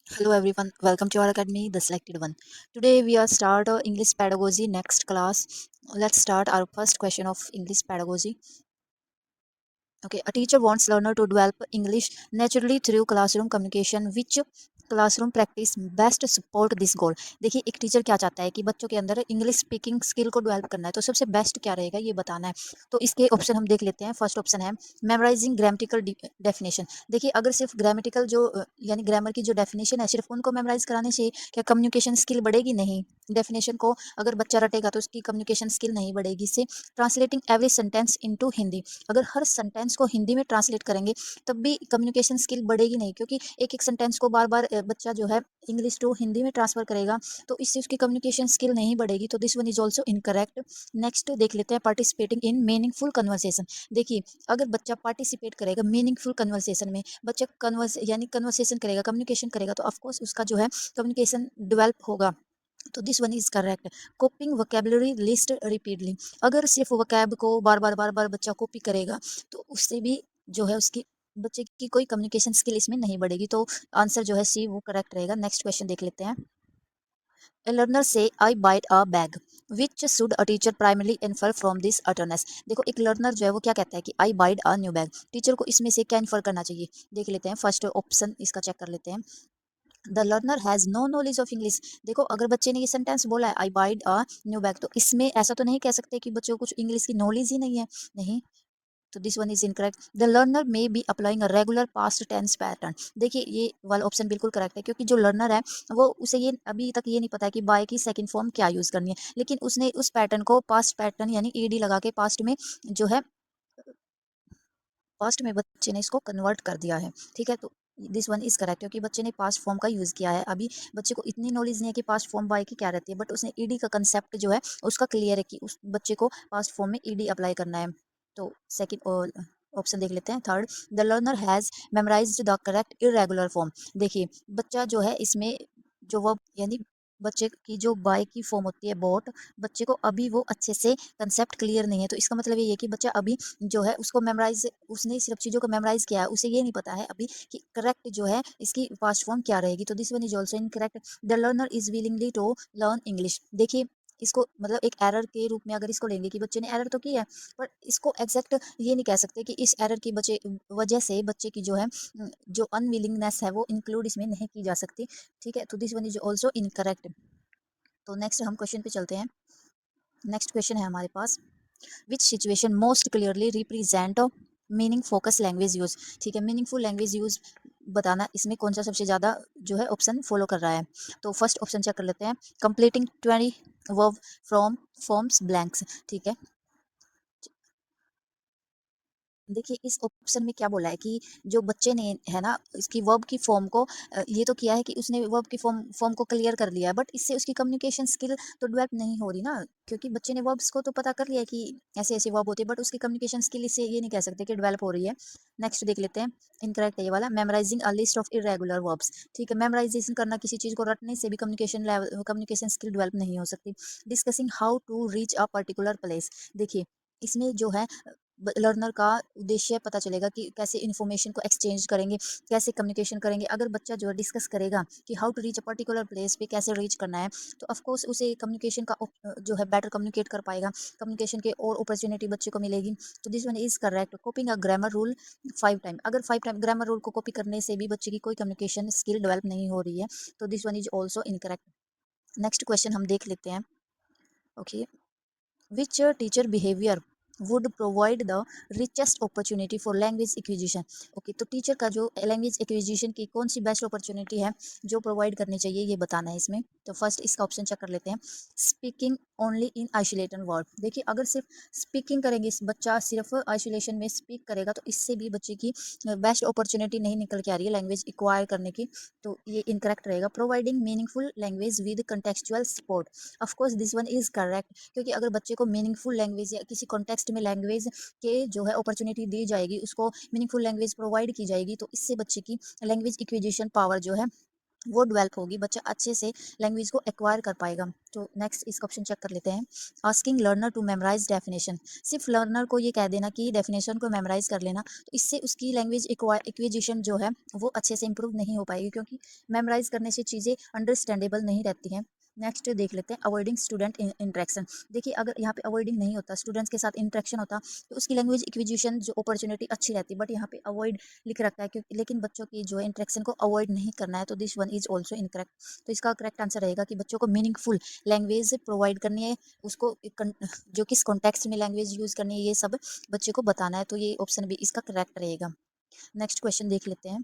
Hello everyone, welcome to our academy, The Selected One. Today we are start English pedagogy next class. Let's start our first question of English pedagogy. Okay, a teacher wants learner to develop English naturally through classroom communication. Which classroom practice best support this goal? देखिए एक teacher क्या चाहता है कि बच्चों के अंदर English speaking skill को डेवलप करना है, तो सबसे बेस्ट क्या रहेगा ये बताना है। तो इसके ऑप्शन हम देख लेते हैं। फर्स्ट ऑप्शन है मेमोराइजिंग ग्रामेटिकल डेफिनेशन। देखिए अगर सिर्फ ग्रामेटिकल जो यानी ग्रामर की जो डेफिनेशन है सिर्फ उनको मेमोराइज कराने से क्या कम्युनिकेशन स्किल बढ़ेगी? नहीं। डेफिनेशन को अगर बच्चा रटेगा तो उसकी कम्युनिकेशन स्किल नहीं बढ़ेगी। इससे translating every sentence into Hindi, अगर हर सेंटेंस को हिंदी में ट्रांसलेट करेंगे तब भी कम्युनिकेशन स्किल बढ़ेगी नहीं, क्योंकि एक एक सेंटेंस को बार बार बच्चा जो है इंग्लिश टू हिंदी में ट्रांसफर करेगा, तो इससे उसकी कम्युनिकेशन स्किल नहीं बढ़ेगी। तो this one is also incorrect. Next देख लेते हैं पार्टिसिपेटिंग इन मीनिंगफुल कन्वर्सेशन। देखिए अगर बच्चा पार्टिसिपेट करेगा मीनिंगफुल कन्वर्सेशन में, बच्चा कन्वर्सेशन करेगा, कम्युनिकेशन करेगा, तो ऑफकोर्स उसका जो है कम्युनिकेशन डेवलप होगा। तो this one is correct. कॉपिंग vocabulary list repeatedly, अगर सिर्फ वोकैब को बार बार बच्चा कॉपी करेगा तो उससे भी जो है उसकी बच्चे की कोई कम्युनिकेशन स्किल इसमें नहीं बढ़ेगी। तो आंसर जो है सी वो करेक्ट रहेगा। नेक्स्ट क्वेश्चन देख लेते हैं। A learner say I bite a bag, which should a teacher primarily infer from this utterance? देखो एक लर्नर जो है वो क्या कहता है कि I bite a new bag, teacher को इसमें से क्या इन्फर करना चाहिए? देख लेते हैं। फर्स्ट ऑप्शन इसका चेक कर लेते हैं। The learner has no knowledge of English. देखो अगर बच्चे ने ये सेंटेंस बोला है I buyed a new bag, तो इसमें ऐसा तो नहीं कह सकते कि बच्चों को कुछ इंग्लिश की नॉलेज ही नहीं है। नहीं। तो this one is incorrect. The learner may be applying a regular past tense pattern. देखिए ये वाला ऑप्शन बिल्कुल करेक्ट है, क्योंकि जो लर्नर है वो उसे ये अभी तक ये नहीं पता है कि बाय की सेकंड फॉर्म क्या यूज करनी है, लेकिन उसने उस पैटर्न को पास्ट पैटर्न यानी ईडी लगा के पास्ट में जो है पास्ट में बच्चे ने इसको कन्वर्ट कर दिया है। ठीक है, तो दिस वन इज करेक्ट, क्योंकि बच्चे ने पास्ट फॉर्म का यूज किया है। अभी बच्चे को इतनी नॉलेज नहीं है कि पास्ट फॉर्म बाय की क्या रहती है, बट उसने ईडी का कंसेप्ट जो है उसका क्लियर है कि उस बच्चे को पास्ट फॉर्म में ईडी अप्लाई करना है। तो सेकंड ऑप्शन देख लेते हैं। Third, the learner has memorised the correct irregular form. देखिए बच्चा जो है इसमें जो वर्ब यानी बच्चे की जो बाय की फॉर्म होती है बॉट, बच्चे को अभी वो अच्छे से कंसेप्ट क्लियर नहीं है। तो इसका मतलब ये है कि बच्चा अभी जो है उसको मेमोराइज, उसने सिर्फ चीज़ों को मेमोराइज किया है, उसे ये नहीं पता है अभी कि करेक्ट जो है इसकी पास्ट फॉर्म क्या रहेगी। तो this one is also incorrect. The learner is willingly to learn English. देखिए इसको मतलब एक एरर के रूप में अगर इसको लेंगे कि बच्चे ने एरर तो की है, पर इसको एग्जैक्ट ये नहीं कह सकते कि इस एरर की बच्चे वजह से बच्चे की जो है जो अनविलिंगनेस है वो इंक्लूड इसमें नहीं की जा सकती। ठीक है, तो this one is also incorrect. तो नेक्स्ट हम क्वेश्चन पे चलते हैं। नेक्स्ट क्वेश्चन है हमारे पास, which situation most clearly represent meaning focus language use. ठीक है, मीनिंगफुल लैंग्वेज यूज बताना इसमें कौन सा सबसे ज़्यादा जो है ऑप्शन फॉलो कर रहा है। तो फर्स्ट ऑप्शन चेक कर लेते हैं। Completing 20 verb from forms blanks. ठीक है, देखिए इस ऑप्शन में क्या बोला है कि जो बच्चे ने है ना इसकी वर्ब की फॉर्म को ये तो किया है कि उसने वर्ब की फॉर्म फॉर्म को क्लियर कर लिया है, बट इससे उसकी कम्युनिकेशन स्किल तो डेवलप नहीं हो रही ना, क्योंकि बच्चे ने वर्ब्स को तो पता कर लिया है कि ऐसे ऐसे वर्ब होते हैं, बट उसकी कम्युनिकेशन स्किल इससे ये नहीं कह सकते कि डेवलप हो रही है। नेक्स्ट देख लेते हैं। इनकरेक्ट है ये वाला। Memorising a list of irregular verbs. ठीक है, मेमोराइजेशन करना किसी चीज को रटने से भी कम्युनिकेशन स्किल डेवलप नहीं हो सकती। Discussing how to reach a particular place. देखिए इसमें जो है लर्नर का उद्देश्य पता चलेगा कि कैसे इन्फॉर्मेशन को एक्सचेंज करेंगे, कैसे कम्युनिकेशन करेंगे। अगर बच्चा जो है डिस्कस करेगा कि how to reach a particular place पे कैसे रीच करना है, तो ऑफ कोर्स उसे कम्युनिकेशन का जो है बेटर कम्युनिकेट कर पाएगा, कम्युनिकेशन के और अपॉर्चुनिटी बच्चे को मिलेगी। तो this one is correct. कॉपिंग a grammar rule 5 time, अगर 5 टाइम ग्रामर रूल को कॉपी करने से भी बच्चे की कोई कम्युनिकेशन स्किल डेवलप नहीं हो रही है। तो this one is also incorrect. Next question हम देख लेते हैं। Okay, which teacher behavior would provide the richest opportunity for language acquisition। Okay, तो टीचर का जो लैंग्वेज एक्विजिशन की कौन सी बेस्ट अपॉर्चुनिटी है जो प्रोवाइड करनी चाहिए ये बताना है इसमें। तो फर्स्ट इसका ऑप्शन चेक कर लेते हैं। Speaking only in isolated word. देखिए अगर सिर्फ स्पीकिंग करेंगे, इस बच्चा सिर्फ आइसोलेशन में स्पीक करेगा, तो इससे भी बच्चे की बेस्ट अपॉर्चुनिटी नहीं निकल के आ रही है लैंग्वेज एक्वायर करने की। तो ये इनकरेक्ट रहेगा। Providing meaningful language with contextual support. Of course this one is correct, क्योंकि अगर बच्चे को मीनिंगफुल लैंग्वेज या किसी कॉन्टेक्स्ट में लैंग्वेज के जो है अपॉर्चुनिटी दी जाएगी, उसको मीनिंगफुल लैंग्वेज प्रोवाइड की जाएगी, तो इससे बच्चे की लैंग्वेज एक्विजिशन पावर जो है वो डेवलप होगी, बच्चा अच्छे से लैंग्वेज को एक्वायर कर पाएगा। तो नेक्स्ट इसका ऑप्शन चेक कर लेते हैं। Asking learner to memorise definition, सिर्फ लर्नर को ये कह देना कि डेफिनेशन को मेमोराइज कर लेना, तो इससे उसकी लैंग्वेज एक्विजिशन जो है वो अच्छे से इंप्रूव नहीं हो पाएगी, क्योंकि मेमोराइज करने से चीज़ें अंडरस्टैंडेबल नहीं रहती हैं। नेक्स्ट देख लेते हैं अवॉइडिंग स्टूडेंट इंटरेक्शन। देखिए अगर यहाँ पे अवॉइडिंग नहीं होता, स्टूडेंट्स के साथ इंटरेक्शन होता, तो उसकी लैंग्वेज एक्विजिशन जो अपॉर्चुनिटी अच्छी रहती, बट यहाँ पे अवॉइड लिख रखा है, क्योंकि लेकिन बच्चों की जो है इंटरेक्शन को अवॉइड नहीं करना है, तो this one is also incorrect. तो इसका करेक्ट आंसर रहेगा कि बच्चों को मीनिंगफुल लैंग्वेज प्रोवाइड करनी है, उसको जो किस कॉन्टेक्स्ट में लैंग्वेज यूज करनी है ये सब बच्चे को बताना है, तो ये ऑप्शन भी इसका करेक्ट रहेगा। नेक्स्ट क्वेश्चन देख लेते हैं।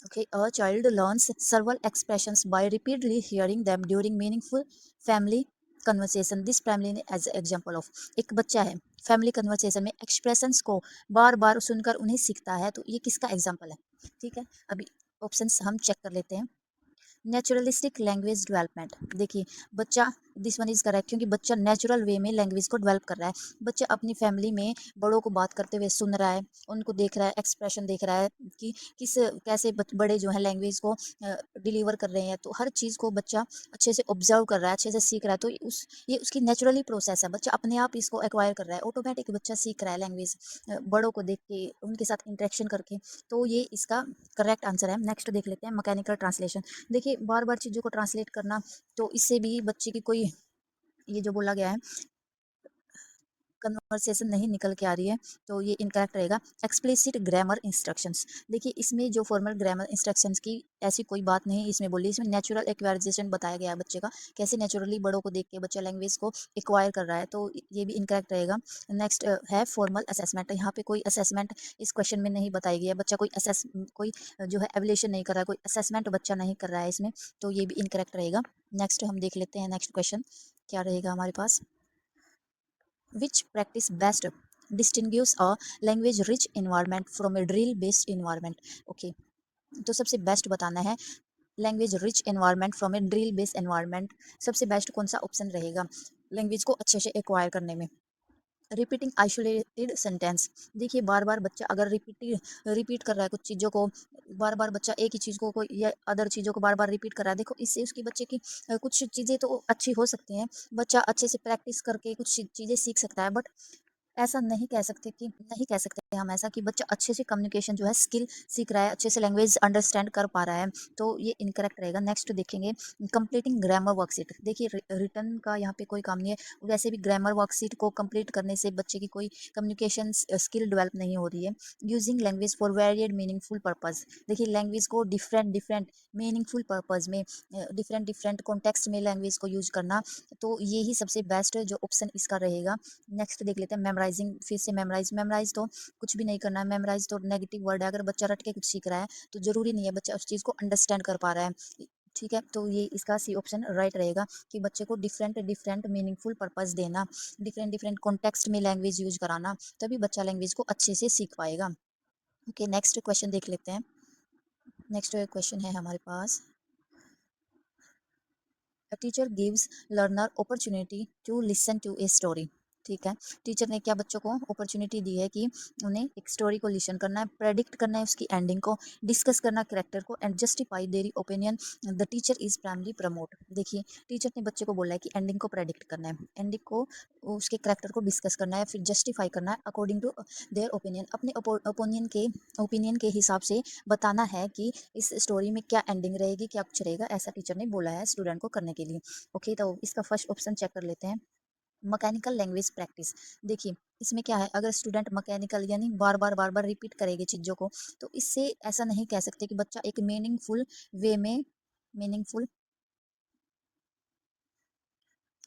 Okay, a child learns several expressions by repeatedly hearing them during meaningful family conversation. This family as an example of, एक बच्चा है फैमिली कन्वर्सेशन में एक्सप्रेशंस को बार बार सुनकर उन्हें सीखता है, तो ये किसका एग्जाम्पल है? ठीक है, अभी ऑप्शंस हम चेक कर लेते हैं। नेचुरलिस्टिक लैंग्वेज डेवलपमेंट, देखिए बच्चा, दिस वन इज करेक्ट, क्योंकि बच्चा नेचुरल वे में लैंग्वेज को डेवलप कर रहा है। बच्चा अपनी फैमिली में बड़ों को बात करते हुए सुन रहा है, उनको देख रहा है, एक्सप्रेशन देख रहा है कि किस कैसे बड़े जो है लैंग्वेज को डिलीवर कर रहे हैं, तो हर चीज़ को बच्चा अच्छे से ऑब्जर्व कर रहा है, अच्छे से सीख रहा है, तो ये उसकी नेचुरली प्रोसेस है, बच्चा अपने आप इसको एक्वायर कर रहा है, ऑटोमेटिक बच्चा सीख रहा है लैंग्वेज बड़ों को देख के, उनके साथ इंटरेक्शन करके, तो ये इसका करेक्ट आंसर है। नेक्स्ट देख लेते हैं मैकेनिकल ट्रांसलेशन। देखिए बार बार चीज़ों को ट्रांसलेट करना, तो इससे भी बच्चे की कोई, ये जो बोला गया है, कन्वर्सेशन नहीं निकल के आ रही है, तो ये इनकरेक्ट रहेगा। एक्सप्लिसिट ग्रामर इंस्ट्रक्शंस, देखिए इसमें जो फॉर्मल ग्रामर इंस्ट्रक्शंस की ऐसी कोई बात नहीं इसमें बोली, इसमें नेचुरल एक्वायराइजेशन बताया गया है बच्चे का, कैसे नेचुरली बड़ों को देख के बच्चा लैंग्वेज को एक्वायर कर रहा है, तो ये भी इनकरेक्ट रहेगा। नेक्स्ट है फॉर्मल असेसमेंट, यहाँ पे कोई असेसमेंट इस क्वेश्चन में नहीं बताई गई है, बच्चा कोई जो है एवल्यूशन नहीं कर रहा है, कोई असेसमेंट बच्चा नहीं कर रहा है इसमें, तो ये भी इनकरेक्ट रहेगा। नेक्स्ट हम देख लेते हैं नेक्स्ट क्वेश्चन क्या रहेगा हमारे पास। Which practice best distinguish a language rich environment from a drill based environment? Okay, तो सबसे बेस्ट बताना है language rich environment from A drill based environment, सबसे बेस्ट कौन सा ऑप्शन रहेगा लैंग्वेज को अच्छे से एक्वायर करने में? रिपीटिंग आइसोलेटेड सेंटेंस, देखिए बार बार बच्चा अगर रिपीट कर रहा है कुछ चीज़ों को, बार बार बच्चा एक ही चीज़ को कोई या अदर चीज़ों को बार बार रिपीट कर रहा है, देखो इससे उसकी बच्चे की कुछ चीज़ें तो अच्छी हो सकती हैं, बच्चा अच्छे से प्रैक्टिस करके कुछ चीज़ें सीख सकता है, बट ऐसा नहीं कह सकते हम ऐसा कि बच्चा अच्छे से कम्युनिकेशन जो है स्किल सीख रहा है, अच्छे से लैंग्वेज अंडरस्टैंड कर पा रहा है, तो ये इनकरेक्ट रहेगा। नेक्स्ट देखेंगे कंप्लीटिंग ग्रामर वर्कशीट, देखिए रिटर्न का यहाँ पे कोई काम नहीं है, वैसे भी ग्रामर वर्कशीट को कंप्लीट करने से बच्चे की कोई कम्युनिकेशन स्किल डेवलप नहीं हो रही है। Using language for varied meaningful purpose, देखिए लैंग्वेज को डिफरेंट डिफरेंट मीनिंगफुल पर्पज में, डिफरेंट डिफरेंट कॉन्टेक्स्ट में लैंग्वेज को यूज करना, तो ये ही सबसे बेस्ट जो ऑप्शन इसका रहेगा। नेक्स्ट देख लेते हैं मेमोराइजिंग, फिर से मेमोराइज तो कुछ भी नहीं करना है, मेमोराइज तो नेगेटिव वर्ड है, अगर बच्चा रट के कुछ सीख रहा है तो जरूरी नहीं है बच्चा उस चीज़ को अंडरस्टैंड कर पा रहा है। ठीक है, तो ये इसका सी ऑप्शन राइट रहेगा कि बच्चे को डिफरेंट डिफरेंट मीनिंगफुल पर्पस देना, डिफरेंट डिफरेंट कॉन्टेक्स्ट में लैंग्वेज यूज कराना, तभी बच्चा लैंग्वेज को अच्छे से सीख पाएगा। ओके, नेक्स्ट क्वेश्चन देख लेते हैं। नेक्स्ट क्वेश्चन है हमारे पास, A teacher gives learner opportunity to listen to a story. ठीक है, टीचर ने क्या बच्चों को अपॉर्चुनिटी दी है कि उन्हें एक स्टोरी को लिसन करना है, प्रेडिक्ट करना है उसकी एंडिंग को, डिस्कस करना कैरेक्टर को, and justify their opinion. The teacher is primarily promote, देखिए टीचर ने बच्चे को बोला है कि एंडिंग को प्रेडिक्ट करना है, एंडिंग को उसके कैरेक्टर को डिस्कस करना है, फिर जस्टिफाई करना है अकॉर्डिंग टू देयर ओपिनियन, अपने ओपिनियन के हिसाब से बताना है कि इस स्टोरी में क्या एंडिंग रहेगी, क्या कुछ रहेगा, ऐसा टीचर ने बोला है स्टूडेंट को करने के लिए। ओके, तो इसका फर्स्ट ऑप्शन चेक कर लेते हैं, मैकेनिकल लैंग्वेज प्रैक्टिस। देखिए इसमें क्या है, अगर स्टूडेंट मैकेनिकल यानी बार बार रिपीट करेंगे चीज़ों को, तो इससे ऐसा नहीं कह सकते कि बच्चा एक मीनिंगफुल वे में, मीनिंगफुल,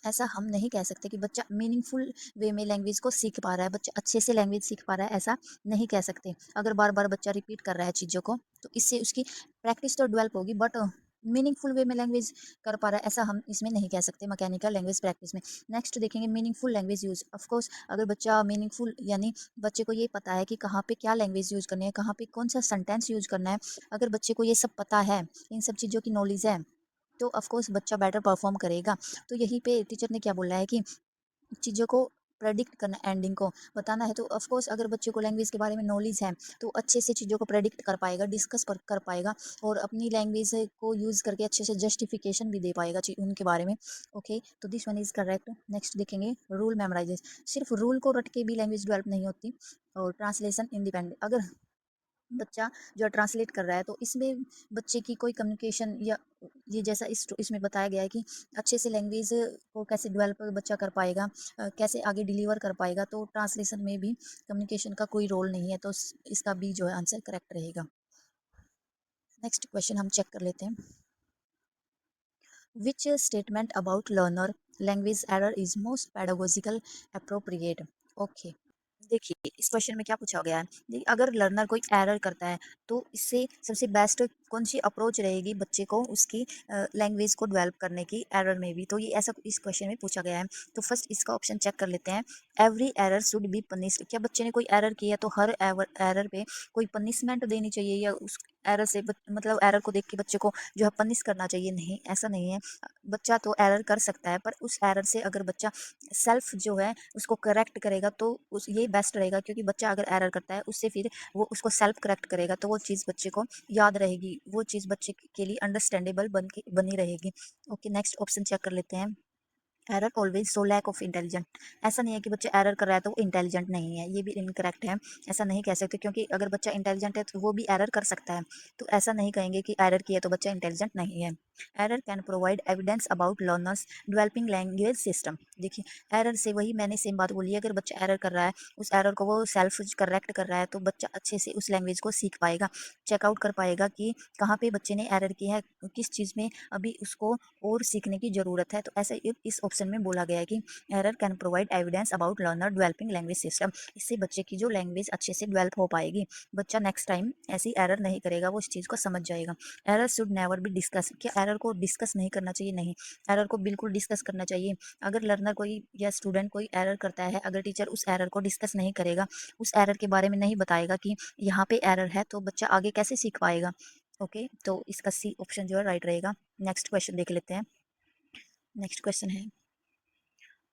ऐसा हम नहीं कह सकते कि बच्चा मीनिंगफुल वे में लैंग्वेज को सीख पा रहा है, बच्चा अच्छे से लैंग्वेज सीख पा रहा है, ऐसा नहीं कह सकते। अगर बार बार बच्चा रिपीट कर रहा है चीज़ों को, तो इससे उसकी प्रैक्टिस तो डेवलप होगी, बट मीनिंगफुल वे में लैंग्वेज कर पा रहा है, ऐसा हम इसमें नहीं कह सकते मैकेनिकल लैंग्वेज प्रैक्टिस में। नेक्स्ट देखेंगे मीनिंगफुल लैंग्वेज यूज, ऑफकोर्स अगर बच्चा मीनिंगफुल यानी बच्चे को ये पता है कि कहाँ पे क्या लैंग्वेज यूज करनी है, कहाँ पे कौन सा सेंटेंस यूज करना है, अगर बच्चे को ये सब पता है, इन सब चीज़ों की नॉलेज है, तो ऑफ कोर्स बच्चा बेटर परफॉर्म करेगा। तो यहीं पे टीचर ने क्या बोला है कि चीज़ों को प्रेडिक्ट करना, एंडिंग को बताना है, तो ऑफकोर्स अगर बच्चे को लैंग्वेज के बारे में नॉलेज है तो अच्छे से चीज़ों को प्रेडिक्ट कर पाएगा, डिस्कस कर पाएगा, और अपनी लैंग्वेज को यूज़ करके अच्छे से जस्टिफिकेशन भी दे पाएगा उनके बारे में। ओके, तो this one is correct. Next देखेंगे रूल मेमोराइजेशन। सिर्फ रूल को रट के भी लैंग्वेज डेवलप नहीं होती। और ट्रांसलेशन इंडिपेंडेंट, अगर बच्चा जो ट्रांसलेट कर रहा है तो इसमें बच्चे की कोई कम्युनिकेशन या ये जैसा इसमें बताया गया है कि अच्छे से लैंग्वेज को कैसे डेवलप बच्चा कर पाएगा, कैसे आगे डिलीवर कर पाएगा, तो ट्रांसलेशन में भी कम्युनिकेशन का कोई रोल नहीं है, तो इसका बी जो है आंसर करेक्ट रहेगा। नेक्स्ट क्वेश्चन हम चेक कर लेते हैं। Which statement about learner language error is most pedagogical appropriate. Okay, देखिए इस क्वेश्चन में क्या पूछा गया है। देखिए, अगर लर्नर कोई एरर करता है तो इससे सबसे बेस्ट कौन सी अप्रोच रहेगी बच्चे को उसकी लैंग्वेज को डेवलप करने की एरर में भी, तो ये ऐसा इस क्वेश्चन में पूछा गया है। तो फर्स्ट इसका ऑप्शन चेक कर लेते हैं। Every error should be punished, क्या बच्चे ने कोई एरर किया तो हर एरर पे कोई पनिशमेंट देनी चाहिए, या उस एरर से मतलब एरर को देख के बच्चे को जो है पनिश करना चाहिए? नहीं, ऐसा नहीं है। बच्चा तो एरर कर सकता है, पर उस एरर से अगर बच्चा सेल्फ जो है उसको करेक्ट करेगा तो उस ये बेस्ट रहेगा, क्योंकि बच्चा अगर एरर करता है उससे फिर वो उसको सेल्फ करेक्ट करेगा तो वो चीज़ बच्चे को याद रहेगी, वो चीज़ बच्चे के लिए अंडरस्टैंडेबल बनी रहेगी। ओके, नेक्स्ट ऑप्शन चेक कर लेते हैं। Error always so lack of intelligent, ऐसा नहीं है कि बच्चा एरर कर रहा है तो वो इंटेलिजेंट नहीं है, ये भी इनकरेक्ट है। ऐसा नहीं कह सकते, क्योंकि अगर बच्चा इंटेलिजेंट है तो वो भी एरर कर सकता है, तो ऐसा नहीं कहेंगे कि एरर किया तो बच्चा इंटेलिजेंट नहीं है। Error can provide evidence about learners developing language system. देखिए, एरर से वही मैंने सेम बात बोली है, अगर बच्चा एरर कर रहा है उस एरर को वो सेल्फ करेक्ट कर रहा है तो बच्चा अच्छे से उस लैंग्वेज को सीख पाएगा, चेकआउट कर पाएगा कि कहाँ पे बच्चे ने एरर किया है, किस चीज़ में अभी उसको और सीखने की ज़रूरत है। तो ऐसे इस ऑप्शन में बोला गया है कि error can provide evidence about learner developing language system, इससे बच्चे की जो लैंग्वेज अच्छे से डेवलप हो पाएगी, बच्चा नेक्स्ट टाइम ऐसी एरर नहीं करेगा, वो इस चीज़ को समझ जाएगा। Error should never be discuss, क्या एरर को डिस्कस नहीं करना चाहिए? नहीं, एरर को बिल्कुल डिस्कस करना चाहिए। अगर लर्नर कोई या स्टूडेंट कोई एरर करता है, अगर टीचर उस एरर को डिस्कस नहीं करेगा, उस एरर के बारे में नहीं बताएगा कि यहाँ पे एरर है, तो बच्चा आगे कैसे सीख पाएगा? ओके, तो इसका सी ऑप्शन जो है राइट रहेगा। नेक्स्ट क्वेश्चन देख लेते हैं। नेक्स्ट क्वेश्चन है,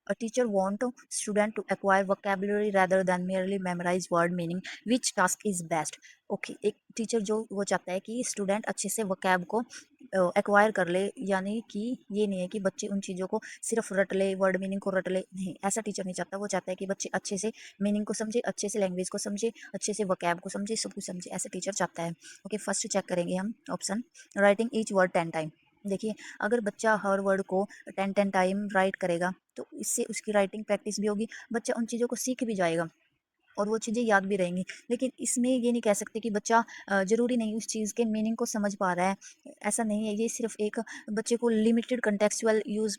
a teacher want student to acquire vocabulary rather than merely memorize word meaning, which task is best? Okay, एक टीचर जो वो चाहता है कि स्टूडेंट अच्छे से वोकैब को एक्वायर कर ले, यानी कि ये नहीं है कि बच्चे उन चीज़ों को सिर्फ रट ले, वर्ड मीनिंग को रट ले, नहीं, ऐसा टीचर नहीं चाहता। वो चाहता है कि बच्चे अच्छे से मीनिंग को समझे, अच्छे से लैंग्वेज को समझे, अच्छे से वोकैब को समझे, सब कुछ समझे, ऐसा टीचर चाहता है। ओके, फर्स्ट चेक करेंगे हम option, writing each word 10 time. देखिए, अगर बच्चा हर वर्ड को 10 टाइम राइट करेगा तो इससे उसकी राइटिंग प्रैक्टिस भी होगी, बच्चा उन चीज़ों को सीख भी जाएगा और वो चीज़ें याद भी रहेंगी। लेकिन इसमें ये नहीं कह सकते कि बच्चा ज़रूरी नहीं उस चीज़ के मीनिंग को समझ पा रहा है, ऐसा नहीं है। ये सिर्फ एक बच्चे को लिमिटेड कंटेक्चुअल यूज़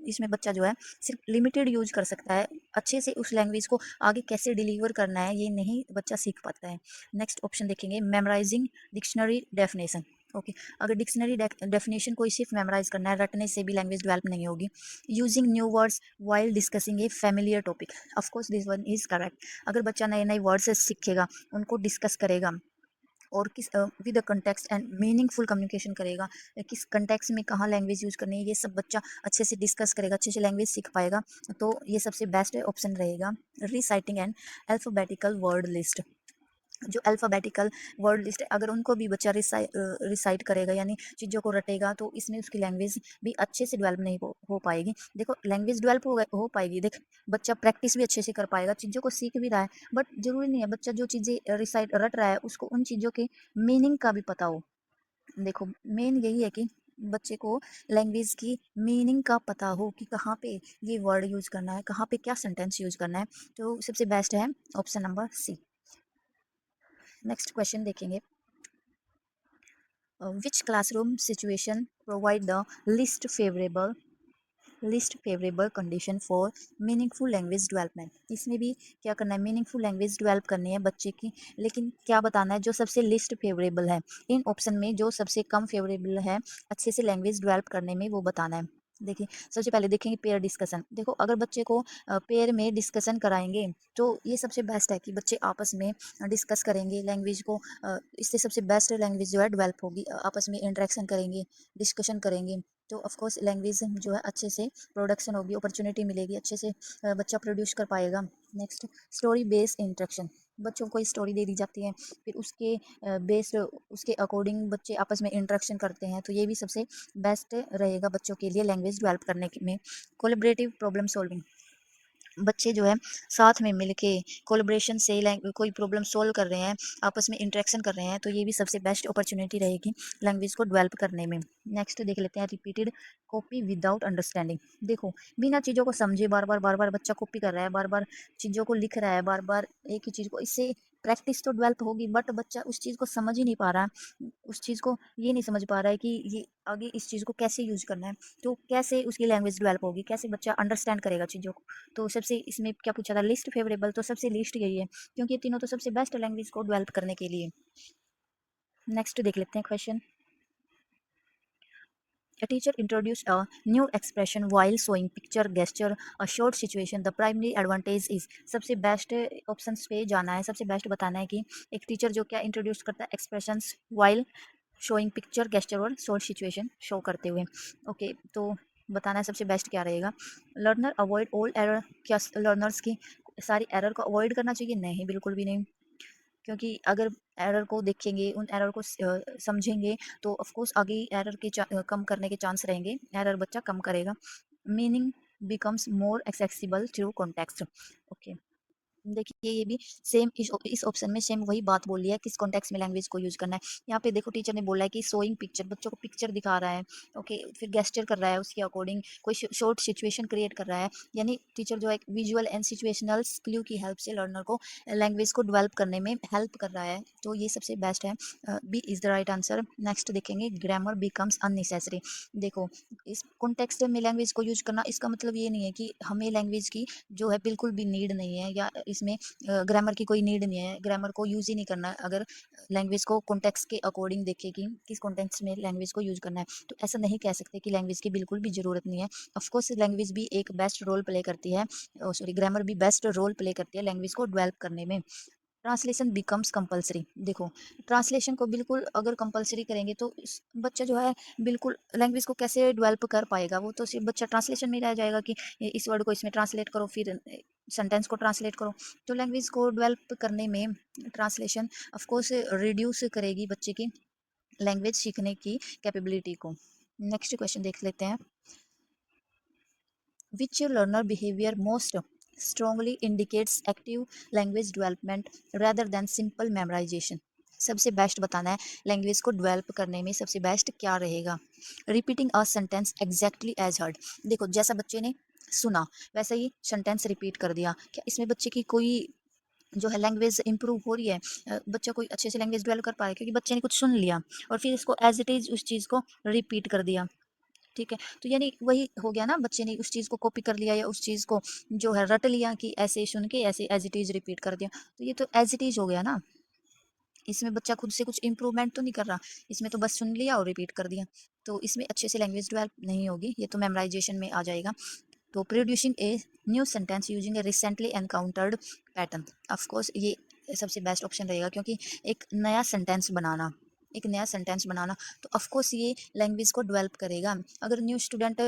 इसमें बच्चा जो है सिर्फ लिमिटेड यूज कर सकता है, अच्छे से उस लैंग्वेज को आगे कैसे डिलीवर करना है ये नहीं बच्चा सीख पाता है। नेक्स्ट ऑप्शन देखेंगे, मेमोराइजिंग डिक्शनरी डेफिनेशन। ओके, अगर डिक्शनरी डेफिनेशन को सिर्फ मेमोराइज करना है, रटने से भी लैंग्वेज डेवलप नहीं होगी। Using new words while discussing A familiar topic, of course this one is correct. अगर बच्चा नए नए वर्ड्स सीखेगा, उनको डिस्कस करेगा और किस with the context and meaningful communication करेगा, किस कंटेक्स्ट में कहाँ लैंग्वेज यूज़ करनी है, ये सब बच्चा अच्छे से डिस्कस करेगा, अच्छे से लैंग्वेज सीख पाएगा, तो ये सबसे बेस्ट ऑप्शन रहेगा। Reciting and alphabetical word list, जो अल्फ़ाबेटिकल वर्ड लिस्ट है, अगर उनको भी बच्चा रिसाइट करेगा यानी चीज़ों को रटेगा, तो इसमें उसकी लैंग्वेज भी अच्छे से डेवलप नहीं हो पाएगी। देखो, लैंग्वेज डेवलप हो पाएगी, देख बच्चा प्रैक्टिस भी अच्छे से कर पाएगा, चीज़ों को सीख भी रहा है, बट जरूरी नहीं है बच्चा जो चीज़ें रिसाइट रट रहा है उसको उन चीज़ों के मीनिंग का भी पता हो। देखो, मेन यही है कि बच्चे को लैंग्वेज की मीनिंग का पता हो कि कहाँ पे ये वर्ड यूज करना है, कहाँ पे क्या सेंटेंस यूज करना है, तो सबसे बेस्ट है option number C. Next question देखेंगे, which classroom situation provide the least favourable condition for meaningful language development. इसमें भी क्या करना है, मीनिंगफुल लैंग्वेज डेवलप करनी है बच्चे की, लेकिन क्या बताना है, जो सबसे लिस्ट फेवरेबल है इन ऑप्शन में, जो सबसे कम फेवरेबल है अच्छे से लैंग्वेज डेवलप करने में, वो बताना है। देखिए, सबसे पहले देखेंगे पेयर डिस्कशन। देखो, अगर बच्चे को पेयर में डिस्कशन कराएँगे, तो ये सबसे बेस्ट है कि बच्चे आपस में डिस्कस करेंगे लैंग्वेज को। इससे सबसे बेस्ट लैंग्वेज जो है डेवलप होगी। आपस में इंटरेक्शन करेंगे, डिस्कशन करेंगे, तो ऑफ कोर्स लैंग्वेज जो है अच्छे से प्रोडक्शन होगी, अपॉर्च्युनिटी मिलेगी, अच्छे से बच्चा प्रोड्यूस कर पाएगा। Next, story based interaction. बच्चों को कोई स्टोरी दे दी जाती है, फिर उसके बेस्ड उसके अकॉर्डिंग बच्चे आपस में इंटरेक्शन करते हैं, तो ये भी सबसे बेस्ट रहेगा बच्चों के लिए लैंग्वेज डेवलप करने में। Collaborative problem solving. बच्चे जो है साथ में मिलके कोलैबोरेशन से कोई प्रॉब्लम सॉल्व कर रहे हैं, आपस में इंटरेक्शन कर रहे हैं, तो ये भी सबसे बेस्ट अपॉर्चुनिटी रहेगी लैंग्वेज को डेवलप करने में। नेक्स्ट देख लेते हैं, रिपीटेड कॉपी विदाउट अंडरस्टैंडिंग। देखो, बिना चीज़ों को समझे बार बार बच्चा कॉपी कर रहा है, बार बार चीज़ों को लिख रहा है, बार बार एक ही चीज़ को, इससे प्रैक्टिस तो डेवलप होगी, बट बच्चा उस चीज़ को समझ ही नहीं पा रहा है, उस चीज़ को ये नहीं समझ पा रहा है कि ये आगे इस चीज़ को कैसे यूज करना है, तो कैसे उसकी लैंग्वेज डेवलप होगी, कैसे बच्चा अंडरस्टैंड करेगा चीज़ों को। तो सबसे इसमें क्या पूछा था, लिस्ट फेवरेबल, तो सबसे लिस्ट यही है, क्योंकि ये तीनों तो सबसे बेस्ट लैंग्वेज को डेवलप करने के लिए। नेक्स्ट देख लेते हैं question. A teacher introduced a new expression while showing picture, gesture, a short situation. The primary advantage is, सबसे बेस्ट ऑप्शंस पे जाना है, सबसे बेस्ट बताना है कि एक टीचर जो क्या इंट्रोड्यूस करता है expressions while showing picture, gesture और शॉर्ट सिचुएशन शो करते हुए। ओके, तो बताना है सबसे बेस्ट क्या रहेगा। Learner avoid all error. क्या लर्नर्स की सारी एरर को अवॉइड करना चाहिए? नहीं, बिल्कुल भी नहीं, क्योंकि अगर एरर को देखेंगे, उन एरर को समझेंगे, तो ऑफ कोर्स आगे एरर के कम करने के चांस रहेंगे, एरर बच्चा कम करेगा। Meaning becomes more accessible through context. Okay, देखिए ये भी सेम इस ऑप्शन में सेम वही बात बोली है, किस कॉन्टेक्स्ट में लैंग्वेज को यूज करना है। यहाँ पे देखो टीचर ने बोला है कि सोइंग पिक्चर, बच्चों को पिक्चर दिखा रहा है, ओके, फिर गेस्चर कर रहा है, उसके अकॉर्डिंग कोई शॉर्ट सिचुएशन क्रिएट कर रहा है, यानी टीचर जो है विजुअल एंड सिचुएशनल क्लू की हेल्प से लर्नर को लैंग्वेज को डेवलप करने में हेल्प कर रहा है, तो ये सबसे बेस्ट है। B is the right answer. Next देखेंगे, ग्रामर बिकम्स अननेसेसरी। देखो, इस कॉन्टेक्स्ट में लैंग्वेज को यूज करना, इसका मतलब ये नहीं है कि हमें लैंग्वेज की जो है बिल्कुल भी नीड नहीं है, या इसमें ग्रामर की कोई नीड नहीं है, ग्रामर को यूज ही नहीं करना है। अगर लैंग्वेज को कॉन्टेक्स्ट के अकॉर्डिंग देखे कि किस कॉन्टेक्स्ट में लैंग्वेज को यूज करना है, तो ऐसा नहीं कह सकते कि लैंग्वेज की बिल्कुल भी जरूरत नहीं है। ऑफकोर्स लैंग्वेज भी एक बेस्ट रोल प्ले करती है, सॉरी, ग्रामर भी बेस्ट रोल प्ले करती है लैंग्वेज को डेवलप करने में। Translation becomes compulsory. देखो, ट्रांसलेशन को बिल्कुल अगर कंपलसरी करेंगे, तो बच्चा जो है बिल्कुल लैंग्वेज को कैसे डेवलप कर पाएगा, वो तो सिर्फ बच्चा ट्रांसलेशन में रह जाएगा कि इस वर्ड को इसमें ट्रांसलेट करो, फिर सेंटेंस को ट्रांसलेट करो। तो लैंग्वेज को डेवलप करने में ट्रांसलेशन ऑफ कोर्स रिड्यूस करेगी बच्चे की लैंग्वेज सीखने की कैपेबिलिटी को। नेक्स्ट क्वेश्चन देख लेते हैं। Which learner behavior most strongly indicates active language development rather than simple memorization? सबसे बेस्ट बताना है लैंग्वेज को डेवलप करने में सबसे बेस्ट क्या रहेगा। Repeating a sentence exactly as heard. देखो, जैसा बच्चे ने सुना वैसा ही सेंटेंस रिपीट कर दिया, क्या इसमें बच्चे की कोई जो है लैंग्वेज इंप्रूव हो रही है? बच्चा कोई अच्छे से लैंग्वेज डेवलप कर पा रहा है? क्योंकि बच्चे ने कुछ सुन लिया और फिर इसको एज इट इज उस चीज़ को रिपीट कर दिया, ठीक है, तो यानी वही हो गया ना, बच्चे ने उस चीज़ को कॉपी कर लिया, या उस चीज़ को जो है रट लिया कि ऐसे सुन के ऐसे एज इट इज़ रिपीट कर दिया, तो ये तो एज इट इज़ हो गया ना। इसमें बच्चा खुद से कुछ इंप्रूवमेंट तो नहीं कर रहा, इसमें तो बस सुन लिया और रिपीट कर दिया, तो इसमें अच्छे से लैंग्वेज डेवलप नहीं होगी, ये तो मेमोराइजेशन में आ जाएगा। तो producing a new sentence using A recently encountered pattern, of course ये सबसे बेस्ट ऑप्शन रहेगा, क्योंकि एक नया सेंटेंस बनाना, एक नया सेंटेंस बनाना, तो ऑफ कोर्स ये लैंग्वेज को डेवलप करेगा। अगर न्यू स्टूडेंट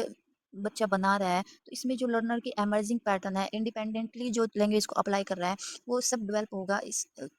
बच्चा बना रहा है, तो इसमें जो लर्नर की एमर्जिंग पैटर्न है, इंडिपेंडेंटली जो लैंग्वेज को अप्लाई कर रहा है, वो सब डेवलप होगा।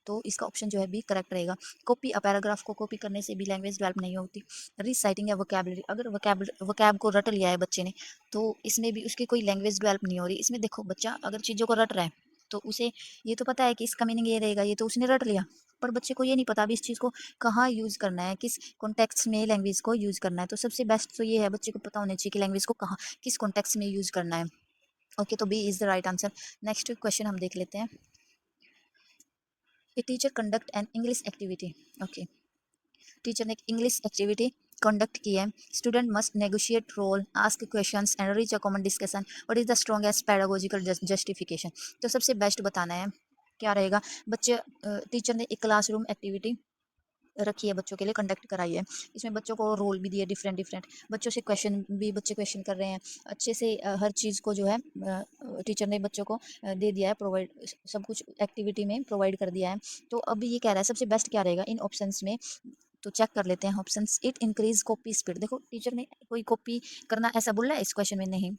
तो इसका ऑप्शन जो है भी करेक्ट रहेगा। कॉपी अ पैराग्राफ को कॉपी करने से भी लैंग्वेज डेवलप नहीं होती। रिसाइटिंग या वोकैबलरी, अगर वोकैब को रट लिया है बच्चे ने, तो इसमें भी उसकी कोई लैंग्वेज डेवलप नहीं हो रही। इसमें देखो, बच्चा अगर चीज़ों को रट रहा है, तो उसे ये तो पता है कि इसका मीनिंग ये रहेगा, ये तो उसने रट लिया, पर बच्चे को ये नहीं पता अभी इस चीज़ को कहाँ यूज़ करना है, किस कॉन्टेक्स्ट में लैंग्वेज को यूज़ करना है। तो सबसे बेस्ट तो ये है, बच्चे को पता होना चाहिए कि लैंग्वेज को कहाँ किस कॉन्टेक्स्ट में यूज़ करना है। ओके, तो B is the right answer. Next question हम देख लेते हैं। A teacher conduct an English activity. Okay, teacher ने एक इंग्लिश एक्टिविटी कंडक्ट की है। Student must negotiate role, ask questions and reach a common discussion. What is the strongest pedagogical justification? तो सबसे बेस्ट बताना है क्या रहेगा। बच्चे टीचर ने एक क्लासरूम एक्टिविटी रखी है बच्चों के लिए, कंडक्ट कराई है। इसमें बच्चों को रोल भी दिए डिफरेंट डिफरेंट, बच्चों से क्वेश्चन भी बच्चे क्वेश्चन कर रहे हैं अच्छे से। हर चीज़ को जो है टीचर ने बच्चों को दे दिया है, प्रोवाइड सब कुछ एक्टिविटी में प्रोवाइड कर दिया है। तो अभी ये कह रहा है सबसे बेस्ट क्या रहेगा इन ऑप्शंस में, तो चेक कर लेते हैं options. It increase copy speed, देखो टीचर ने कोई कॉपी करना ऐसा बोल रहा है इस क्वेश्चन में? नहीं।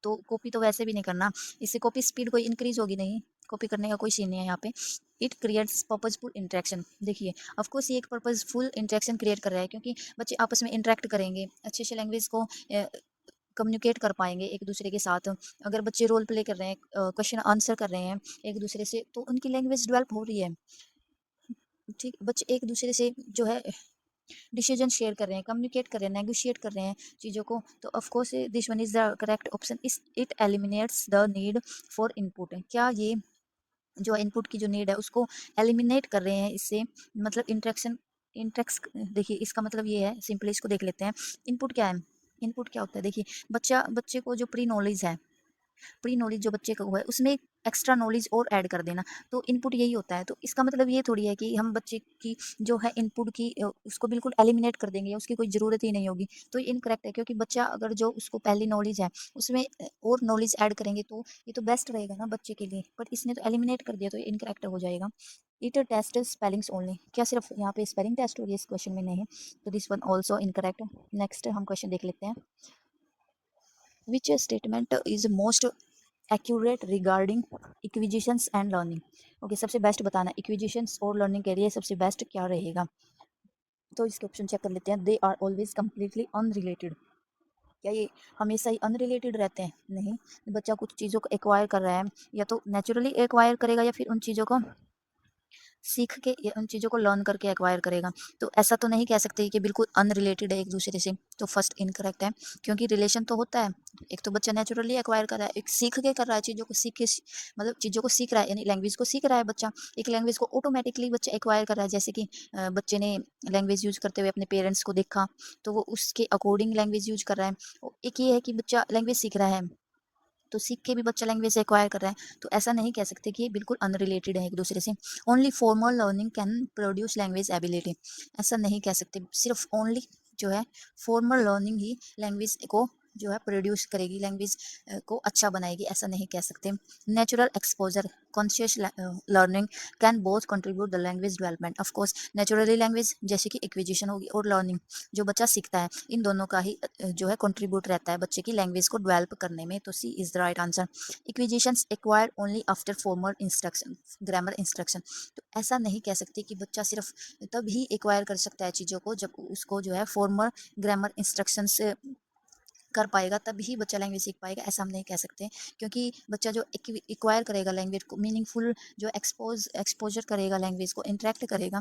तो कॉपी तो वैसे भी नहीं करना, इससे कॉपी स्पीड कोई इंक्रीज होगी नहीं, कॉपी करने का कोई सीन नहीं है यहाँ पे। इट क्रिएट्स पर्पजफुल इंटरेक्शन, देखिए ऑफकोर्स ये एक पर्पजफुल इंटरेक्शन क्रिएट कर रहा है, क्योंकि बच्चे आपस में इंटरेक्ट करेंगे, अच्छे से लैंग्वेज को कम्युनिकेट कर पाएंगे एक दूसरे के साथ। अगर बच्चे रोल प्ले कर रहे हैं, क्वेश्चन आंसर कर रहे हैं एक दूसरे से, तो उनकी लैंग्वेज डेवलप हो रही है। ठीक, बच्चे एक दूसरे से जो है डिसीजन शेयर कर रहे हैं, कम्युनिकेट कर रहे हैं, नेगोशिएट कर रहे हैं चीज़ों को, तो of course this one is the correct option. Is it eliminates the need for input, क्या ये जो इनपुट की जो नीड है उसको एलिमिनेट कर रहे हैं इससे, मतलब इंटरेक्शन इंटरेक्स, देखिए इसका मतलब ये है, सिंपली इसको देख लेते हैं। इनपुट क्या है? इनपुट क्या होता है? देखिए बच्चे को जो प्री नॉलेज है, प्री नॉलेज जो बच्चे का हुआ है उसमें एक्स्ट्रा नॉलेज और ऐड कर देना, तो इनपुट यही होता है। तो इसका मतलब ये थोड़ी है कि हम बच्चे की जो है इनपुट की उसको बिल्कुल एलिमिनेट कर देंगे या उसकी कोई ज़रूरत ही नहीं होगी, तो ये इनकरेक्ट है। क्योंकि बच्चा अगर जो उसको पहली नॉलेज है उसमें और नॉलेज ऐड करेंगे तो ये तो बेस्ट रहेगा ना बच्चे के लिए, बट इसने तो एलिमिनेट कर दिया, तो ये इनकरेक्ट हो जाएगा। इट टेस्ट स्पेलिंग्स ओनली, क्या सिर्फ यहाँ पे स्पेलिंग टेस्ट हो रही है इस क्वेश्चन में? नहीं, तो this one also incorrect. Next हम क्वेश्चन देख लेते हैं। Which statement is most accurate regarding acquisitions and learning? Okay, सबसे बेस्ट बताना इक्विजिशंस और लर्निंग के लिए सबसे बेस्ट क्या रहेगा। तो इसके ऑप्शन चेक कर लेते हैं। They are always completely unrelated, क्या ये हमेशा ही अनरिलेटेड रहते हैं? नहीं, बच्चा कुछ चीज़ों को एक्वायर कर रहा है, या तो नेचुरली एक्वायर करेगा या फिर उन चीज़ों को सीख के या उन चीज़ों को लर्न करके एक्वायर करेगा। तो ऐसा तो नहीं कह सकते कि बिल्कुल अनरिलेटेड है एक दूसरे से, तो फर्स्ट इनकरेक्ट है, क्योंकि रिलेशन तो होता है। एक तो बच्चा नेचुरली एक्वायर कर रहा है, एक सीख के कर रहा है, चीज़ों को सीख के मतलब चीज़ों को सीख रहा है, यानी लैंग्वेज को सीख रहा है बच्चा। एक लैंग्वेज को ऑटोमेटिकली बच्चा एक्वायर कर रहा है, जैसे कि बच्चे ने लैंग्वेज यूज करते हुए अपने पेरेंट्स को देखा, तो वो उसके अकॉर्डिंग लैंग्वेज यूज कर रहा है। एक ये है कि बच्चा लैंग्वेज सीख रहा है, तो सीख के भी बच्चा लैंग्वेज एक्वायर कर रहा है, तो ऐसा नहीं कह सकते कि ये बिल्कुल अनरिलेटेड है एक दूसरे से। Only formal learning can produce language ability, ऐसा नहीं कह सकते, सिर्फ ओनली जो है फॉर्मल लर्निंग ही लैंग्वेज को जो है प्रोड्यूस करेगी, लैंग्वेज को अच्छा बनाएगी, ऐसा नहीं कह सकते। Natural exposure conscious learning can both contribute the language development. Of course naturally language जैसे कि एक्विजिशन होगी और लर्निंग जो बच्चा सीखता है, इन दोनों का ही जो है कंट्रीब्यूट रहता है बच्चे की लैंग्वेज को डेवलप करने में, तो C is the right answer. Acquisitions acquired only after formal instruction, grammar instruction, तो ऐसा नहीं कह सकते कि बच्चा सिर्फ तब ही एक्वायर कर सकता है चीज़ों को जब उसको जो है फॉर्मल ग्रामर इंस्ट्रक्शन से कर पाएगा, तभी बच्चा लैंग्वेज सीख पाएगा, ऐसा हम नहीं कह सकते। क्योंकि बच्चा जो एक्वायर करेगा लैंग्वेज को, मीनिंगफुल जो एक्सपोजर करेगा, लैंग्वेज को इंटरेक्ट करेगा,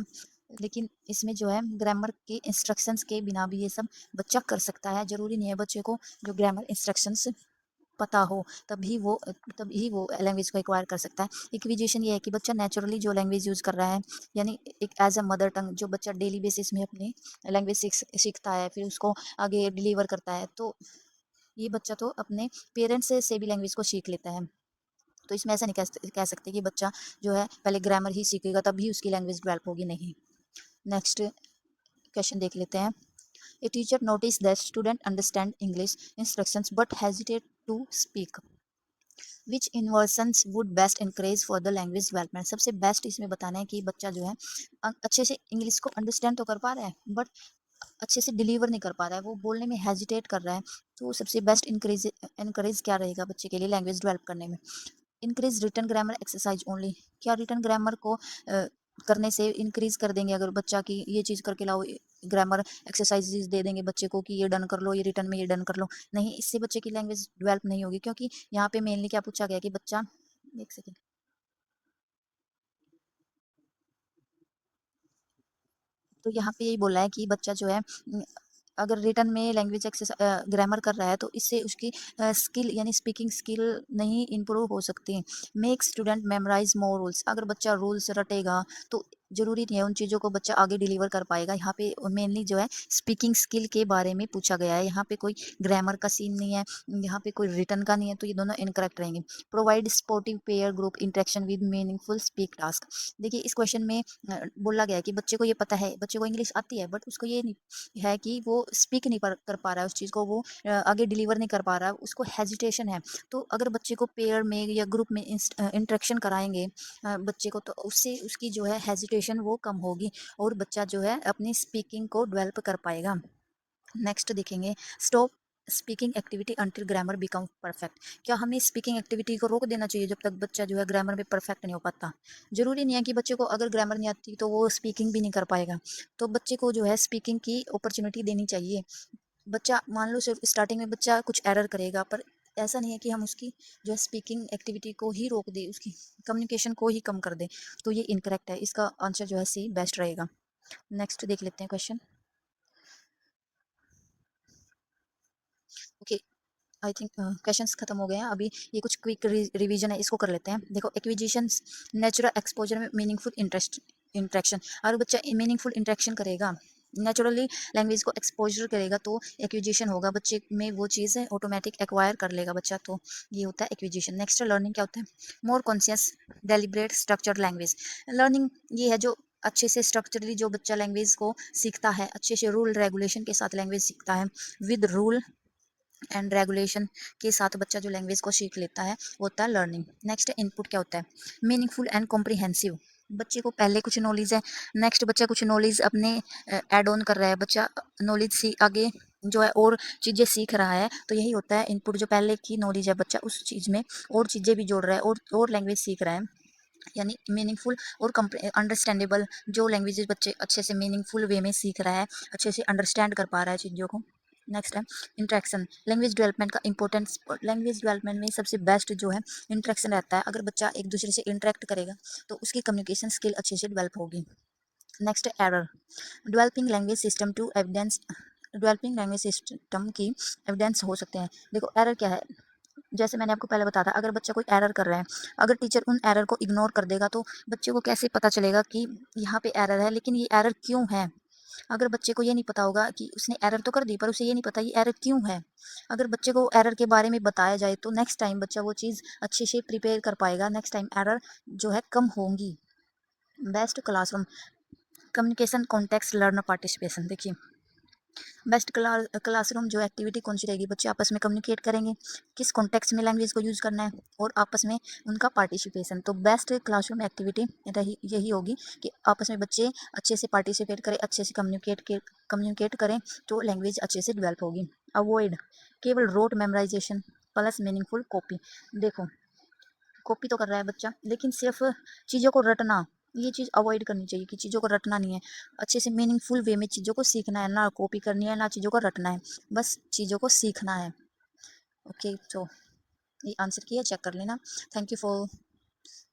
लेकिन इसमें जो है ग्रामर के इंस्ट्रक्शंस के बिना भी ये सब बच्चा कर सकता है। जरूरी नहीं है बच्चे को जो ग्रामर इंस्ट्रक्शंस पता हो तभी वो लैंग्वेज को एक्वायर कर सकता है। इक्विजिशन ये है कि बच्चा नेचुरली जो लैंग्वेज यूज़ कर रहा है, यानी एक एज अ मदर टंग जो बच्चा डेली बेसिस में अपनी लैंग्वेज सीखता है, फिर उसको आगे डिलीवर करता है, तो ये बच्चा तो अपने पेरेंट्स से भी लैंग्वेज को सीख लेता है। तो इसमें ऐसा नहीं कह सकते कि बच्चा जो है पहले ग्रामर ही सीखेगा तभी उसकी लैंग्वेज डेवलप होगी, नहीं। नेक्स्ट क्वेश्चन देख लेते हैं। A teacher notice that student understand English instructions but hesitate to speak, which inversions would best increase for the language development. सबसे बेस्ट इसमें बताना है कि बच्चा जो है अच्छे से इंग्लिश को अंडरस्टैंड तो कर पा रहा है, बट अच्छे से डिलीवर नहीं कर पा रहा है, वो बोलने में हेजिटेट कर रहा है। तो सबसे बेस्ट इनकरेज क्या रहेगा बच्चे के लिए लैंग्वेज डेवलप करने में? Increase written grammar exercise only, क्या रिटन ग्रामर को करने से इंक्रीज कर देंगे? अगर बच्चा की ये चीज़ करके लाओ, ग्रामर एक्सरसाइजेज दे देंगे बच्चे को कि ये डन कर लो, ये रिटर्न में ये डन कर लो, नहीं, इससे बच्चे की लैंग्वेज डेवलप नहीं होगी। क्योंकि यहाँ पे मेनली क्या पूछा गया कि बच्चा, एक सेकेंड, तो यहाँ पे यही बोला है कि बच्चा जो है अगर रिटर्न में लैंग्वेज एक्सरसाइज ग्रामर कर रहा है तो इससे उसकी स्किल यानी स्पीकिंग स्किल नहीं इम्प्रूव हो सकती। मेक स्टूडेंट मेमोराइज मोर रूल्स, अगर बच्चा रूल्स रटेगा तो ज़रूरी नहीं है उन चीज़ों को बच्चा आगे डिलीवर कर पाएगा। यहाँ पे मेनली जो है स्पीकिंग स्किल के बारे में पूछा गया है। यहाँ पे कोई ग्रामर का सीन नहीं है, यहाँ पे कोई रिटन का नहीं है, तो ये दोनों इनकरेक्ट रहेंगे। Provide sportive pair group interaction with meaningful speak task. देखिए इस क्वेश्चन में बोला गया है कि बच्चे को ये पता है, बच्चे को इंग्लिश आती है, बट उसको ये नहीं है कि वो स्पीक नहीं कर पा रहा है, उस चीज़ को वो आगे डिलीवर नहीं कर पा रहा है, उसको हेजिटेशन है। तो अगर बच्चे को पेयर में या ग्रुप में इंटरेक्शन कराएंगे बच्चे को, तो उससे उसकी जो है हेजिटेशन वो कम होगी और बच्चा जो है अपनी स्पीकिंग को डेवलप कर पाएगा। नेक्स्ट देखेंगे, stop speaking activity until grammar become perfect. क्या हमें स्पीकिंग एक्टिविटी को रोक देना चाहिए जब तक बच्चा जो है ग्रामर में परफेक्ट नहीं हो पाता? जरूरी नहीं है कि बच्चे को अगर ग्रामर नहीं आती तो वो स्पीकिंग भी नहीं कर पाएगा। तो बच्चे को जो है स्पीकिंग की अपॉर्चुनिटी देनी चाहिए। बच्चा मान लो सिर्फ स्टार्टिंग में बच्चा कुछ एरर करेगा, पर ऐसा नहीं है कि हम उसकी जो है स्पीकिंग एक्टिविटी को ही रोक दें, उसकी कम्युनिकेशन को ही कम कर दें। तो ये इनकरेक्ट है, इसका आंसर जो है सी बेस्ट रहेगा। नेक्स्ट देख लेते हैं question. Okay, I think questions खत्म हो गए हैं अभी। ये कुछ क्विक रिवीजन है, इसको कर लेते हैं। देखो, एक्विजिशन नेचुरल एक्सपोजर में मीनिंगफुल इंटरेस्ट इंटरेक्शन। अगर बच्चा मीनिंगफुल इंटरेक्शन करेगा, नेचुरली लैंग्वेज को एक्सपोजर करेगा, तो एक्विजिशन होगा बच्चे में, वो चीज़ है ऑटोमेटिक एक्वायर कर लेगा बच्चा। तो ये होता है एक्विजिशन। नेक्स्ट लर्निंग क्या होता है? More conscious deliberate structured language. Learning ये है जो अच्छे से स्ट्रक्चरली जो बच्चा लैंग्वेज को सीखता है, अच्छे से रूल रेगुलेशन के साथ लैंग्वेज सीखता है, विद रूल एंड रेगुलेशन के साथ बच्चा जो लैंग्वेज को सीख लेता है वो होता है लर्निंग। नेक्स्ट इनपुट क्या होता है? Meaningful and comprehensive. बच्चे को पहले कुछ नॉलेज है, नेक्स्ट बच्चा कुछ नॉलेज अपने ऐड ऑन कर रहा है, बच्चा नॉलेज सी आगे जो है और चीज़ें सीख रहा है। तो यही होता है इनपुट, जो पहले की नॉलेज है बच्चा उस चीज़ में और चीज़ें भी जोड़ रहा है और लैंग्वेज सीख रहा है। यानी मीनिंगफुल और अंडरस्टैंडेबल, जो लैंग्वेजेस बच्चे अच्छे से मीनिंगफुल वे में सीख रहा है, अच्छे से अंडरस्टैंड कर पा रहा है चीज़ों को। नेक्स्ट है इंट्रैक्शन। लैंग्वेज डेवलपमेंट का इंपॉर्टेंस, लैंग्वेज डेवलपमेंट में सबसे बेस्ट जो है इंट्रैक्शन रहता है। अगर बच्चा एक दूसरे से इंटरेक्ट करेगा तो उसकी कम्युनिकेशन स्किल अच्छे से डेवलप होगी। Next error. Developing language system to evidence. Developing language system की एविडेंस हो सकते हैं। देखो एरर क्या है, जैसे मैंने आपको पहले बताया था, अगर बच्चा कोई एरर कर रहा है, अगर टीचर उन एरर को इग्नोर कर देगा तो बच्चे को कैसे पता चलेगा कि यहाँ पे एरर है, लेकिन ये एरर क्यों है? अगर बच्चे को ये नहीं पता होगा कि उसने एरर तो कर दी, पर उसे ये नहीं पता ये एरर क्यों है। अगर बच्चे को एरर के बारे में बताया जाए तो नेक्स्ट टाइम बच्चा वो चीज़ अच्छे से प्रिपेयर कर पाएगा, नेक्स्ट टाइम एरर जो है कम होंगी। Best classroom communication context learner participation. देखिए बेस्ट क्लासरूम जो एक्टिविटी कौन सी रहेगी? बच्चे आपस में कम्युनिकेट करेंगे, किस कॉन्टेक्स्ट में लैंग्वेज को यूज़ करना है, और आपस में उनका पार्टिसिपेशन। तो बेस्ट क्लासरूम एक्टिविटी रही यही होगी कि आपस में बच्चे अच्छे से पार्टिसिपेट करें, अच्छे से कम्युनिकेट करें, तो लैंग्वेज अच्छे से डेवलप होगी। अवॉइड केवल rote memorisation plus meaningful copy. देखो कॉपी तो कर रहा है बच्चा, लेकिन सिर्फ चीज़ों को रटना, ये चीज़ अवॉइड करनी चाहिए कि चीज़ों को रटना नहीं है। अच्छे से मीनिंगफुल वे में चीज़ों को सीखना है, ना कॉपी करनी है ना चीज़ों को रटना है, बस चीज़ों को सीखना है। ओके, तो ये आंसर किया, चेक कर लेना। Thank you for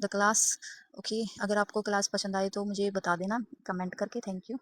the class. Okay, अगर आपको क्लास पसंद आए तो मुझे बता देना कमेंट करके। Thank you.